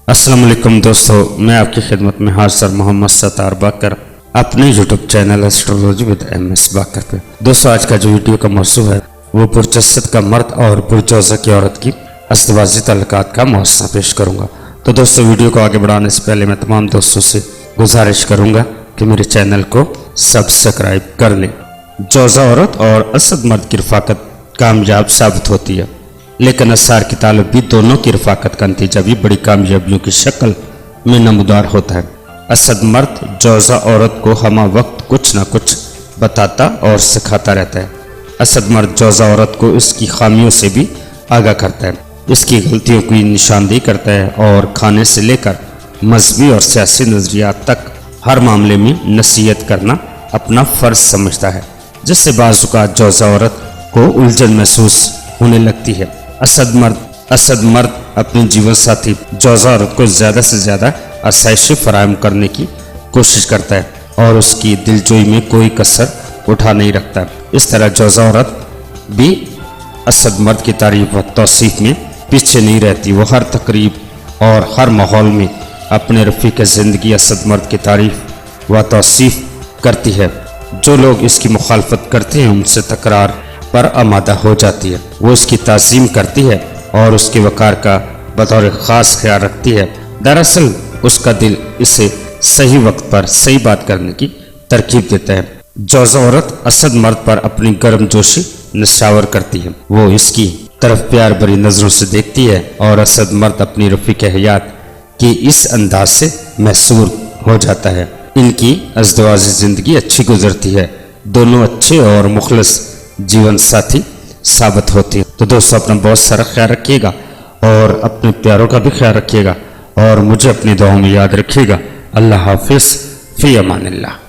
السلام علیکم دوستو، میں آپ کی خدمت میں حاضر محمد ستار باقر اپنے YouTube channel astrology with M S Baqir پہ۔ دوستو، آج کا جو ویڈیو کا موضوع ہے وہ پرجسد کا مرد اور پرجوزہ کی عورت کی ازدواجی تعلقات کا موازنہ پیش کروں گا۔ تو دوستو، ویڈیو کو آگے بڑھانے سے پہلے میں تمام دوستوں سے گزارش کروں گا کہ میرے چینل کو سبسکرائب کر لیں۔ جوزہ عورت اور اسد مرد کی رفاقت کامیاب ثابت ہوتی ہے، لیکن اسرار کی تعلق بھی دونوں کی رفاقت کا نتیجہ بھی بڑی کامیابیوں کی شکل میں نمودار ہوتا ہے۔ اسد مرد جوزہ عورت کو ہمہ وقت کچھ نہ کچھ بتاتا اور سکھاتا رہتا ہے۔ اسد مرد جوزہ عورت کو اس کی خامیوں سے بھی آگاہ کرتا ہے، اس کی غلطیوں کی نشاندہی کرتا ہے اور کھانے سے لے کر مذہبی اور سیاسی نظریات تک ہر معاملے میں نصیحت کرنا اپنا فرض سمجھتا ہے، جس سے بعض اوقات جوزہ عورت کو الجھن محسوس ہونے لگتی ہے۔ اسد مرد اپنے جیون ساتھی جوزہ عورت کو زیادہ سے زیادہ آسائش فراہم کرنے کی کوشش کرتا ہے اور اس کی دلجوئی میں کوئی کسر اٹھا نہیں رکھتا۔ اس طرح جوزہ عورت بھی اسد مرد کی تعریف و توصیف میں پیچھے نہیں رہتی، وہ ہر تقریب اور ہر ماحول میں اپنے رفیق زندگی اسد مرد کی تعریف و توصیف کرتی ہے۔ جو لوگ اس کی مخالفت کرتے ہیں ان سے تکرار پر آمادہ ہو جاتی ہے، وہ اس کی تعظیم کرتی ہے اور اس کے وقار کا بطور خاص خیال رکھتی ہے۔ دراصل اس کا دل اسے صحیح وقت پر صحیح بات کرنے کی ترغیب دیتا ہے۔ جوزہ عورت اسد مرد پر اپنی گرم جوشی نشاور کرتی ہے، وہ اس کی طرف پیار بری نظروں سے دیکھتی ہے اور اسد مرد اپنی رفیق حیات کی اس انداز سے محصور ہو جاتا ہے۔ ان کی ازدواجی زندگی اچھی گزرتی ہے، دونوں اچھے اور مخلص جیون ساتھی ثابت ہوتی ہے۔ تو دوستو، اپنا بہت سارا خیال رکھیے گا اور اپنے پیاروں کا بھی خیال رکھیے گا اور مجھے اپنی دعاؤں میں یاد رکھیے گا۔ اللہ حافظ، فی امان اللہ۔